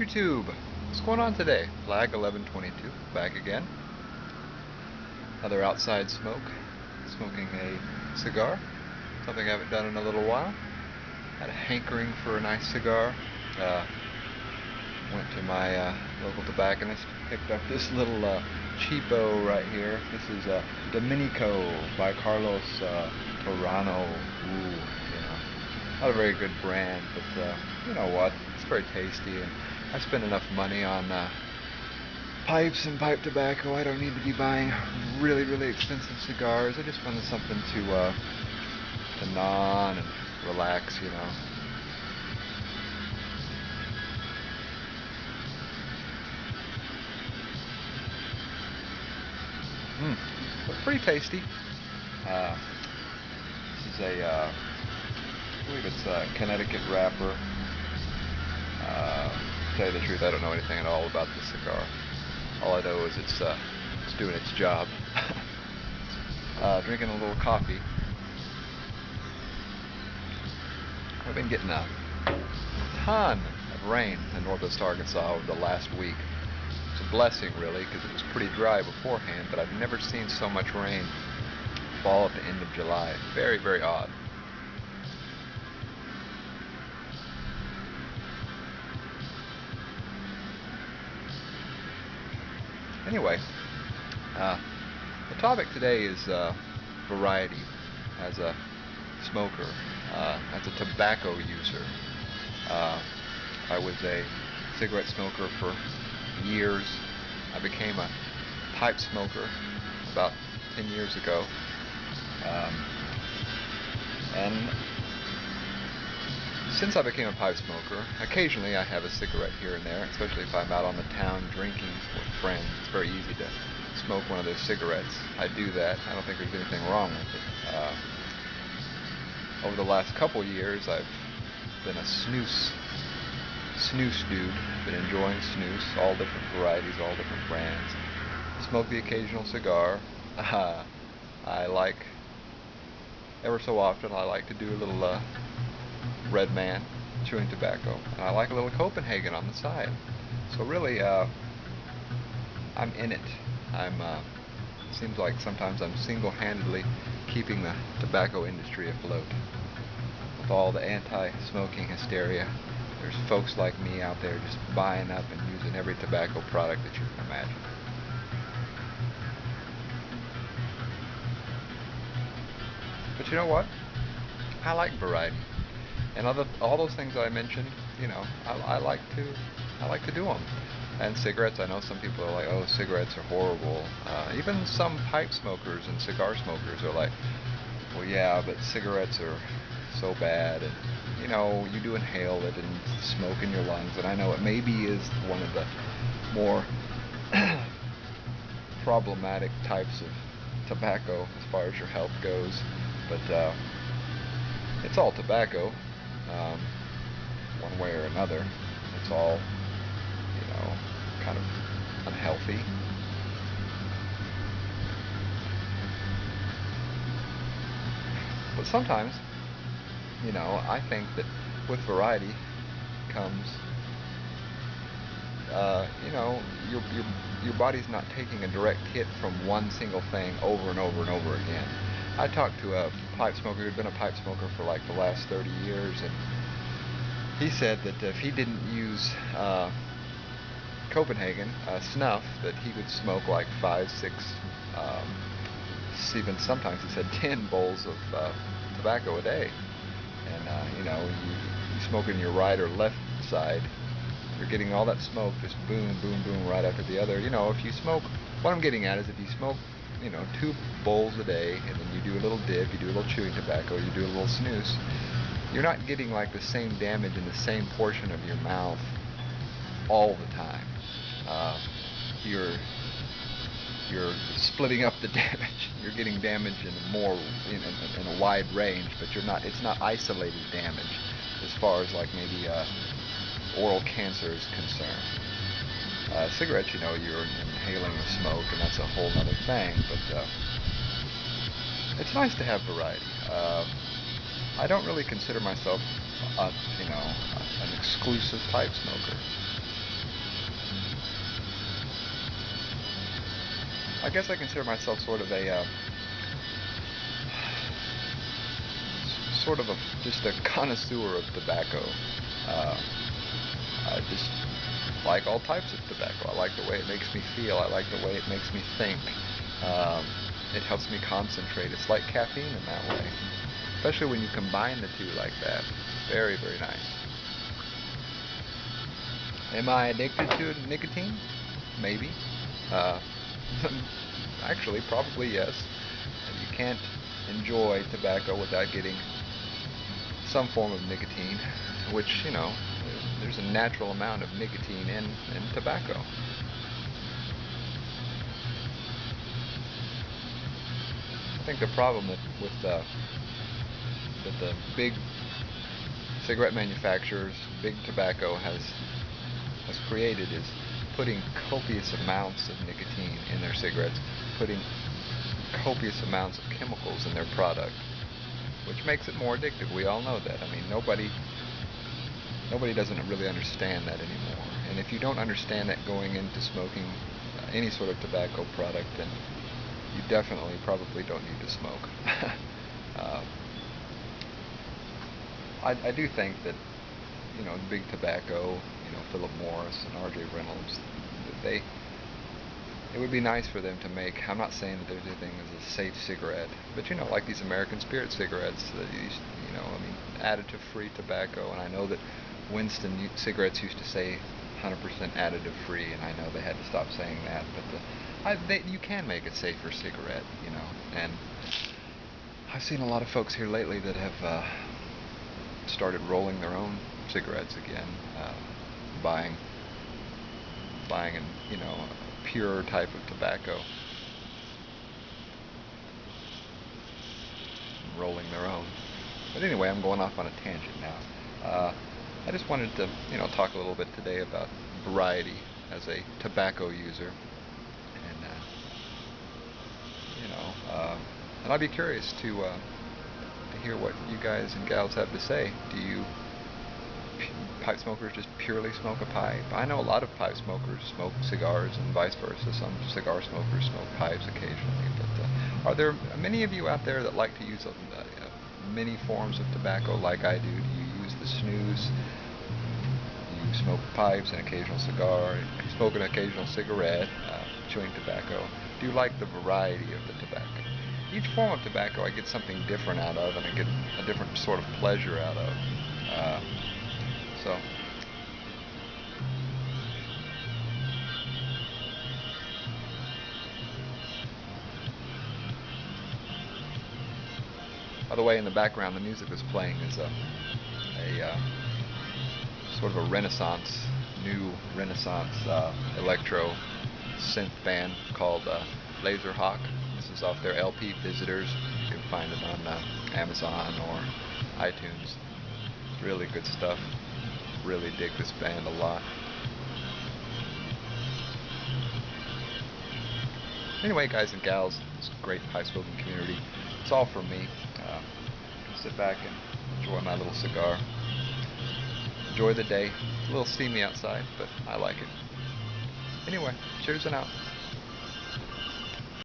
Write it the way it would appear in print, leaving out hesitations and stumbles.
YouTube? What's going on today? Flag 1122, back again. Another outside smoke. Smoking a cigar. Something I haven't done in a little while. Had a hankering for a nice cigar. Went to my local tobacconist. Picked up this little cheapo right here. This is Dominico by Carlos Torano. Not a very good brand, but you know what? It's very tasty, and I spend enough money on pipes and pipe tobacco. I don't need to be buying really, really expensive cigars. I just wanted something to gnaw on and relax, you know. But pretty tasty. This is I believe it's a Connecticut wrapper. To tell you the truth, I don't know anything at all about this cigar. All I know is it's doing its job. Drinking a little coffee. I've been getting a ton of rain in northwest Arkansas over the last week. It's a blessing, really, because it was pretty dry beforehand, but I've never seen so much rain fall at the end of July. Very, very odd. Anyway, the topic today is variety as a smoker, as a tobacco user. I was a cigarette smoker for years. I became a pipe smoker about 10 years ago. And since I became a pipe smoker, occasionally I have a cigarette here and there, especially if I'm out on the town drinking with friends. It's very easy to smoke one of those cigarettes. I do that. I don't think there's anything wrong with it. Over the last couple years, I've been a snus dude. Been enjoying snus, all different varieties, all different brands. Smoke the occasional cigar. I like, ever so often, I like to do a little Red Man, chewing tobacco. And I like a little Copenhagen on the side. So really, I'm in it. Seems like sometimes I'm single-handedly keeping the tobacco industry afloat. With all the anti-smoking hysteria, there's folks like me out there just buying up and using every tobacco product that you can imagine. But you know what? I like variety. And all those things that I mentioned, you know, I like to do them. And cigarettes, I know some people are like, oh, cigarettes are horrible. Even some pipe smokers and cigar smokers are like, well, yeah, but cigarettes are so bad, and you know, you do inhale it and smoke in your lungs, and I know it maybe is one of the more problematic types of tobacco as far as your health goes, but it's all tobacco. One way or another. It's all, you know, kind of unhealthy. But sometimes, you know, I think that with variety comes, you know, your body's not taking a direct hit from one single thing over and over and over again. I talked to a pipe smoker who'd been a pipe smoker for like the last 30 years, and he said that if he didn't use Copenhagen snuff, that he would smoke like 5, 6, even sometimes he said 10 bowls of tobacco a day. And you know, you smoke in your right or left side, you're getting all that smoke just boom, boom, boom right after the other. You know, if you smoke, what I'm getting at is if you smoke, you know, 2 bowls a day, and then you do a little dip, you do a little chewing tobacco, you do a little snooze, you're not getting like the same damage in the same portion of your mouth all the time. You're splitting up the damage. You're getting damage in a wide range, but it's not isolated damage as far as like maybe oral cancer is concerned. Cigarettes, you know, you're inhaling the smoke, and that's a whole other thing, but it's nice to have variety. I don't really consider myself, you know, an exclusive pipe smoker. I guess I consider myself sort of a just a connoisseur of tobacco. Uh, I just like all types of tobacco. I like the way it makes me feel. I like the way it makes me think. Um, it helps me concentrate. It's like caffeine in that way, especially when you combine the two like that. Very, very nice. Am I addicted to nicotine? Maybe. Uh, Actually, probably yes. You can't enjoy tobacco without getting some form of nicotine, which, there's a natural amount of nicotine in tobacco. I think the problem that the big cigarette manufacturers, big tobacco has created is putting copious amounts of nicotine in their cigarettes, putting copious amounts of chemicals in their product, which makes it more addictive. We all know that. I mean, nobody doesn't really understand that anymore. And if you don't understand that going into smoking any sort of tobacco product, then you definitely probably don't need to smoke. uh, I do think that big tobacco, Philip Morris and R.J. Reynolds, they it would be nice for them to make. I'm not saying that there's anything as a safe cigarette, but like these American Spirit cigarettes, additive-free tobacco. And I know that Winston cigarettes used to say 100% additive-free, and I know they had to stop saying that. But you can make a safer cigarette, And I've seen a lot of folks here lately that have started rolling their own cigarettes again, buying a pure type of tobacco, and rolling their own. But anyway, I'm going off on a tangent now. I just wanted to talk a little bit today about variety as a tobacco user, and and I'd be curious to hear what you guys and gals have to say. Do you pipe smokers just purely smoke a pipe? I know a lot of pipe smokers smoke cigars and vice versa. Some cigar smokers smoke pipes occasionally. But are there many of you out there that like to use many forms of tobacco like I do? Do you use the snooze? Do you smoke pipes, an occasional cigar? You smoke an occasional cigarette, chewing tobacco? Do you like the variety of the tobacco? Each form of tobacco I get something different out of, and I get a different sort of pleasure out of. So, by the way, in the background, the music that's playing is a sort of a new Renaissance electro synth band called Laser Hawk. This is off their LP Visitors. You can find it on Amazon or iTunes. Really good stuff. Really dig this band a lot. Anyway, guys and gals, this great pipe smoking community, it's all from me. Sit back and enjoy my little cigar. Enjoy the day. It's a little steamy outside, but I like it. Anyway, cheers and out.